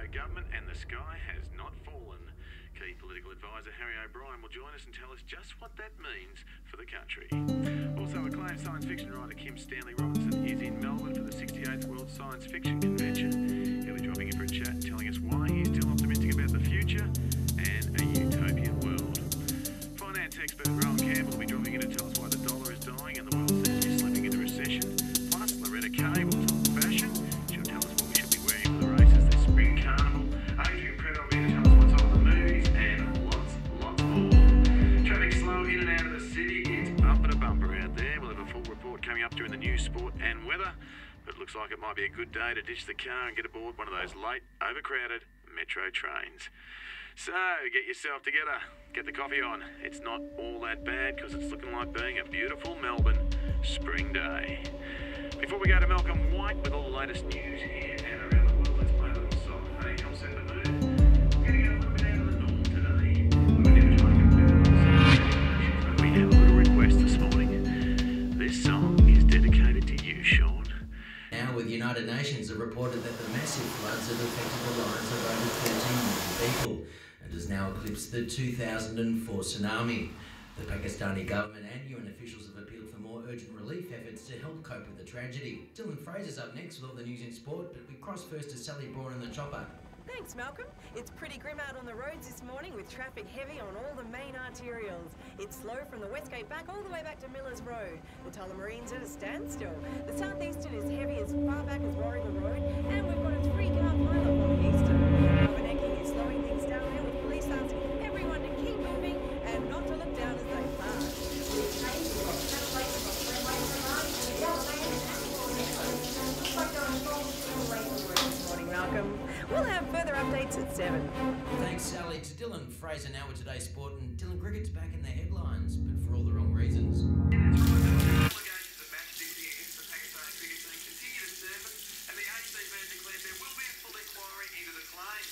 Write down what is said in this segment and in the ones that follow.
government and the sky has not fallen. Key political advisor Harry O'Brien will join us and tell us just what that means for the country. Also, acclaimed science fiction writer Kim Stanley Robinson is in Melbourne for the 68th World Science Fiction Convention. He'll be dropping in for a chat and telling us why he's still optimistic about the future and a utopian world. Finance expert Rowan Campbell will be dropping in to tell us why the dollar is dying and the world seems to be slipping into recession. Plus, Loretta Kay will talk fashion. She'll tell us what we should be wearing for the races this spring carnival. Adrian Preddle will be to tell us what's on the movies and lots more. Traffic slow in and out of the city. It's bumper to bumper out there. We'll have a full report coming up during the news, sport and weather. But it looks like it might be a good day to ditch the car and get aboard one of those late, overcrowded metro trains. So, get yourself together. Get the coffee on. It's not all that bad because it's looking like being a beautiful Melbourne spring day. Before we go to Malcolm White with all the latest news here and around the world, let's play a little song. Hey, I'll set the mood. We're going to go a little bit out of the norm today. We're never trying to compare ourselves, but we have a little request this morning. This song is dedicated to you, Sean. Now, with United Nations have reported that the massive floods have affected the lives of over 13 million people and has now eclipsed the 2004 tsunami. The Pakistani government and UN officials have appealed for more urgent relief efforts to help cope with the tragedy. Dylan Fraser's up next with all the news in sport, but we cross first to Sally Braun in the chopper. Thanks, Malcolm. It's pretty grim out on the roads this morning with traffic heavy on all the main arterials. It's slow from the West Gate back all the way back to Millers Road. The Tullamarine's at a standstill. The Southeastern is heavy as far back as Warrigal Road, and we've got a 3-car pile-up on the Eastern. Albuquerque is slowing things down there with police asking everyone to keep moving and not to look down as they pass. Morning, Malcolm. We'll have further updates at 7. Thanks, Sally. To Dylan Fraser now with today's sport, and Dylan, cricket's back in the headlines, but for all the wrong reasons. Allegations of match fixing against the Pakistani cricket team continue to surface, and the ACB declared there will be a full inquiry into the claims.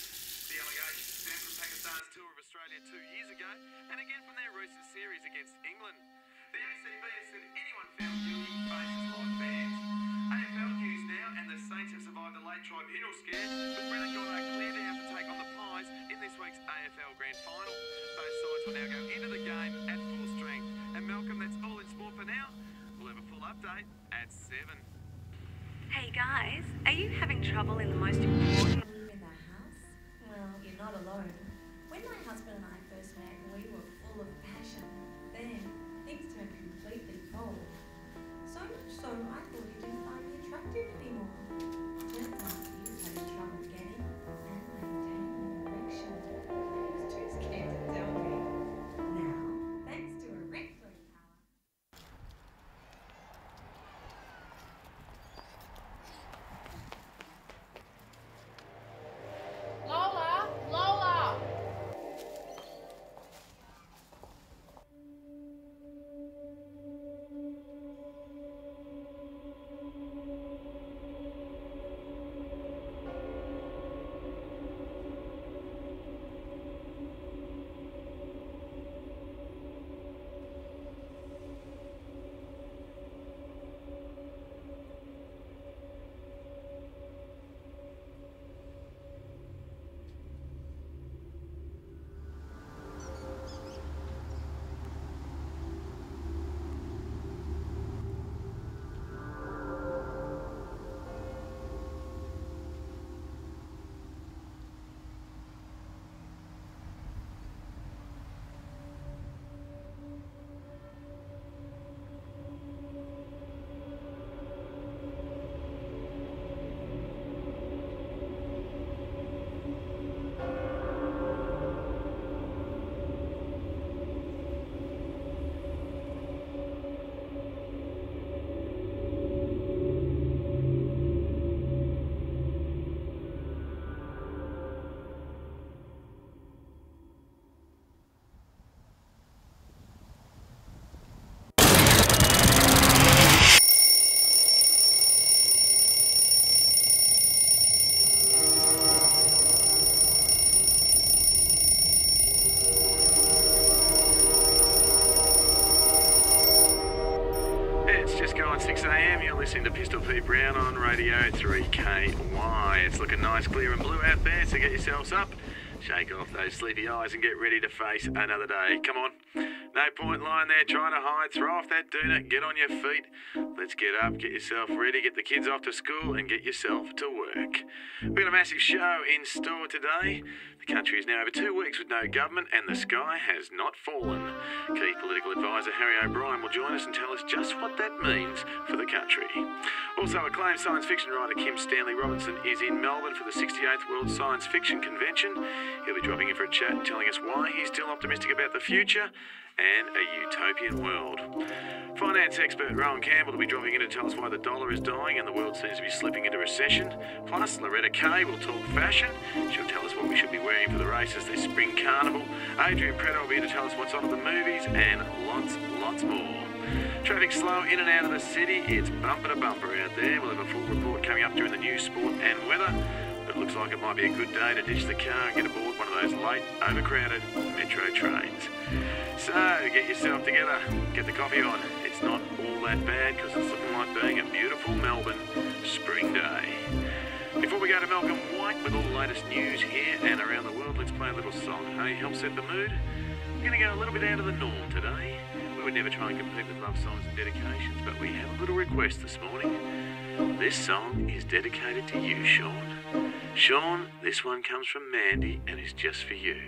The allegations stem from Pakistan's tour of Australia 2 years ago, and again from their recent series against England. The ACB has said anyone found guilty faces life bans. AFL news now, and the Saints have survived a late tribunal scare, with Brennan Goddard clear to have to take on the Pies in this week's AFL Grand Final. Both sides will now go into the game at full strength. And Malcolm, that's all in sport for now. We'll have a full update at 7. Hey guys, are you having trouble in the most important... In the house? Well, you're not alone. When my husband and I first met, we were full of passion. Then, things turned completely cold. So much so, I thought he didn't find me attractive anymore. Turns out he was having trouble getting and maintaining an erection. He was too scared to tell me. Now, thanks to erectoid power. Lola! Lola! on 6am, you're listening to Pistol Pete Brown on Radio 3KY. It's looking nice, clear and blue out there, so get yourselves up, shake off those sleepy eyes and get ready to face another day. Come on, no point lying there trying to hide, throw off that doona, get on your feet. Let's get up, get yourself ready, get the kids off to school and get yourself to work. We've got a massive show in store today. The country is now over 2 weeks with no government and the sky has not fallen. Key political advisor Harry O'Brien will join us and tell us just what that means for the country. Also, acclaimed science fiction writer Kim Stanley Robinson is in Melbourne for the 68th World Science Fiction Convention. He'll be dropping in for a chat and telling us why he's still optimistic about the future and a utopian world. Finance expert Rowan Campbell will be dropping in to tell us why the dollar is dying and the world seems to be slipping into recession. Plus, Loretta Kay will talk fashion. She'll tell us what we should be wearing for the races this spring carnival. Adrian Preto will be here to tell us what's on at the movies and lots more. Traffic slow in and out of the city. It's bumper to bumper out there. We'll have a full report coming up during the news, sport and weather. But it looks like it might be a good day to ditch the car and get aboard one of those late, overcrowded metro trains. So, get yourself together, get the coffee on. It's not all that bad because it's looking like being a beautiful Melbourne spring day. Before we go to Malcolm White with all the latest news here and around the world, let's play a little song, hey? Help set the mood. We're going to go a little bit out of the norm today. We would never try and compete with love songs and dedications, but we have a little request this morning. This song is dedicated to you, Sean. Sean, this one comes from Mandy and is just for you.